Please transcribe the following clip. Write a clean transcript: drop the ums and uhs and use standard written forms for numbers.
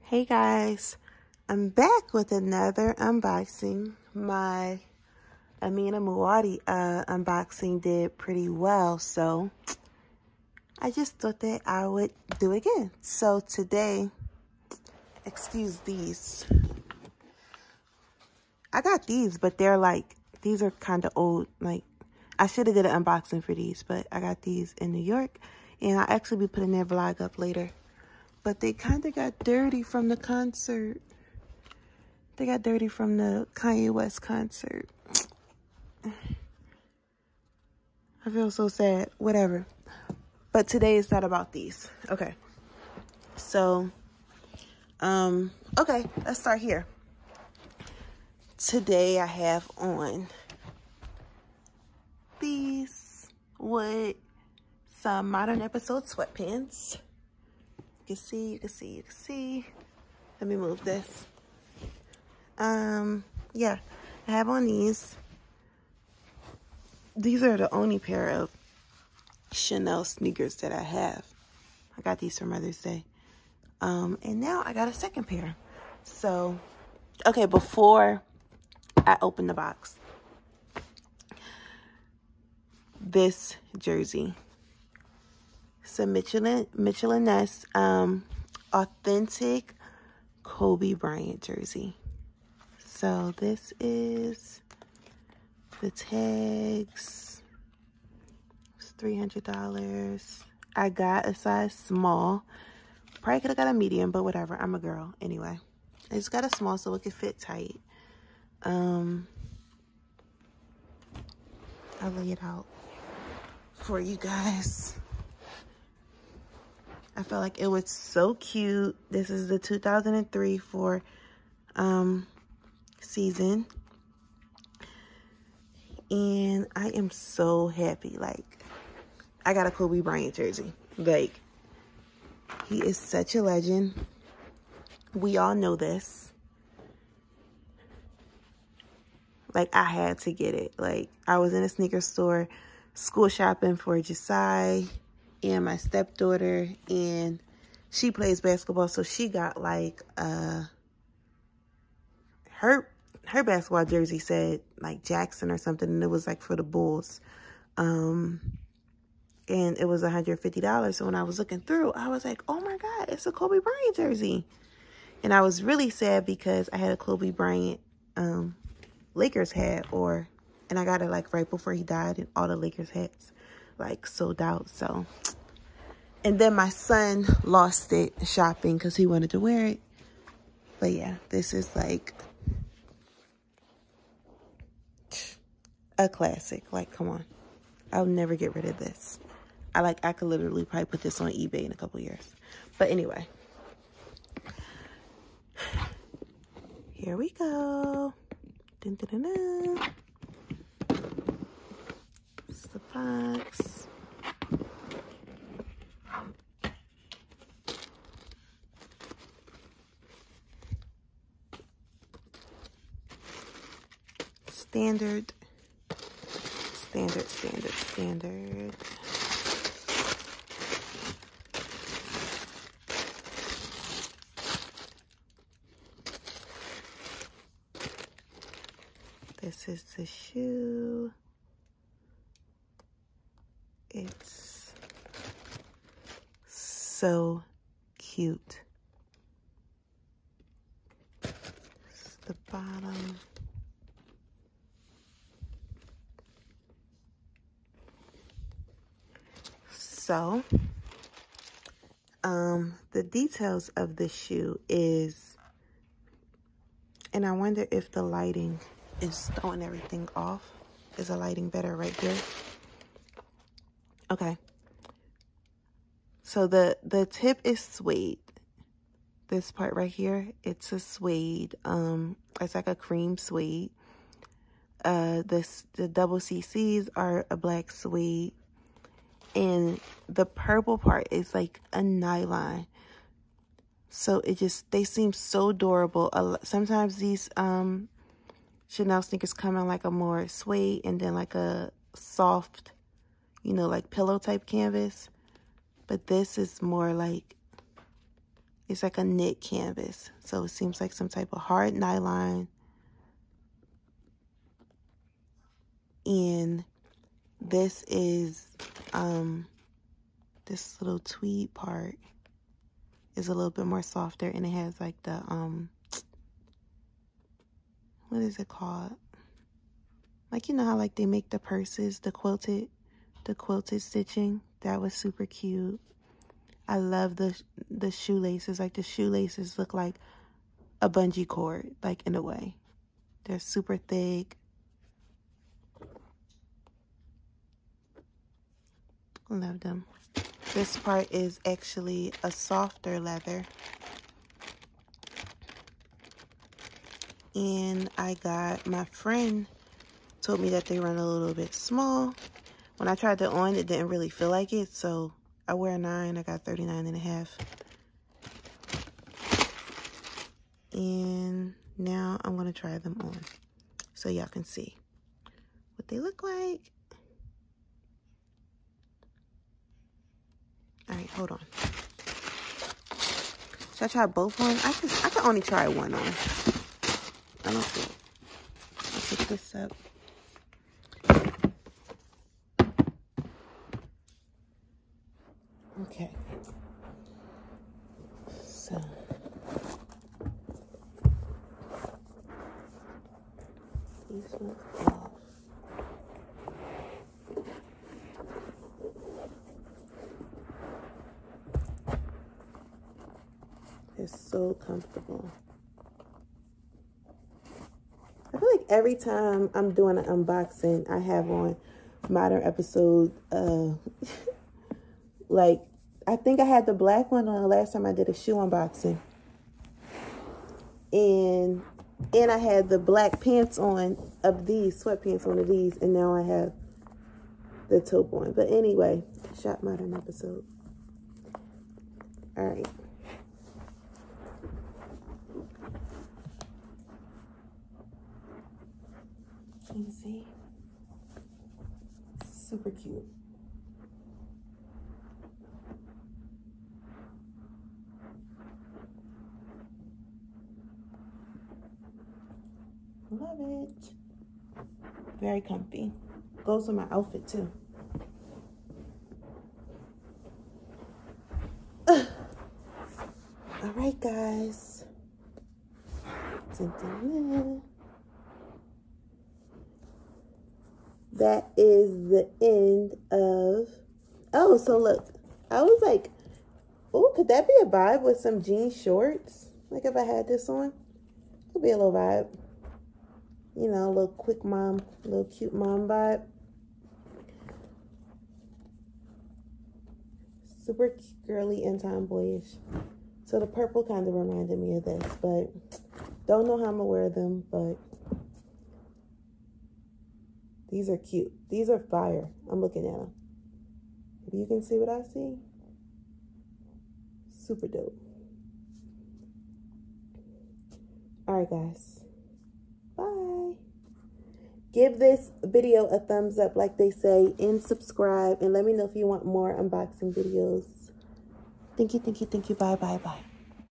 Hey guys, I'm back with another unboxing. My Amina Muwadi unboxing did pretty well, so I just thought that I would do it again. So today, excuse these. I got these, but these are kind of old. I should have did an unboxing for these, but I got these in New York, and I'll actually be putting their vlog up later. But they kind of got dirty from the concert. They got dirty from the Kanye West concert. I feel so sad. Whatever. But today is not about these. Okay. So, okay, let's start here. Today I have on these with some Modern Episode sweatpants. You can see. Let me move this. Yeah, I have on these. These are the only pair of Chanel sneakers that I have. I got these for Mother's Day. And now I got a second pair. So, okay, before I open the box, this jersey. It's a Michelin-esque, authentic Kobe Bryant jersey. So this is the tags. It's $300. I got a size small. Probably could have got a medium, but whatever. I'm a girl anyway. I just got a small so it could fit tight. I'll lay it out for you guys. I felt like it was so cute. This is the 2003 season. And I am so happy. Like, I got a Kobe Bryant jersey. Like, he is such a legend. We all know this. Like, I had to get it. Like, I was in a sneaker store, school shopping for Josiah and my stepdaughter, and she plays basketball, so she got like her basketball jersey said like Jackson or something, and it was like for the Bulls, and it was $150. So when I was looking through, I was like, oh my god, it's a Kobe Bryant jersey. And I was really sad because I had a Kobe Bryant Lakers hat, and I got it like right before he died, and all the Lakers hats like sold out. So, and then my son lost it shopping because he wanted to wear it. But yeah, this is like a classic. Like, come on, I'll never get rid of this. I could literally probably put this on eBay in a couple years. But anyway, here we go. Dun, dun, dun, dun. It's the box. Standard. This is the shoe. It's so cute. It's the bottom. So, the details of the shoe is, and I wonder if the lighting is throwing everything off. Is the lighting better right here? Okay. So the tip is suede. This part right here, it's a suede. It's like a cream suede. The double CCs are a black suede. And the purple part is like a nylon. So they seem so adorable. Sometimes these Chanel sneakers come in like a more suede and then like a soft, like pillow type canvas. But this is more like It's like a knit canvas. So it seems like some type of hard nylon. And this is, this little tweed part is a little bit more softer, and it has like the, what is it called? Like, you know how like they make the purses, the quilted stitching? That was super cute. I love the shoelaces. Like the shoelaces look like a bungee cord, like in a way. They're super thick. Love them. This part is actually a softer leather. And I got, my friend told me that they run a little bit small. When I tried it on, it didn't really feel like it. So I wear a 9. I got 39.5. And now I'm going to try them on so y'all can see what they look like. All right, hold on. Should I try both on? I can only try one on. I don't see. I'll pick this up. Okay. So. These ones off. They're so comfortable. I feel like every time I'm doing an unboxing, I have on modern episode. Like, I think I had the black one on the last time I did a shoe unboxing. And I had the black pants on of these, sweatpants on of these. And now I have the taupe on. But anyway, shop modern episode. All right. Can you see? Super cute. Love it. Very comfy. Goes with my outfit too. All right, guys. That is the end of... Oh, so look. I was like, oh, could that be a vibe with some jean shorts? Like if I had this on? Could be a little vibe. You know, a little quick mom, a little cute mom vibe. Super girly and tomboyish. So the purple kind of reminded me of this, but don't know how I'm gonna wear them, but these are cute. These are fire. I'm looking at them. If you can see what I see, super dope. All right, guys. Bye. Give this video a thumbs up, like they say, and subscribe. And let me know if you want more unboxing videos. Thank you, thank you, thank you. Bye, bye, bye.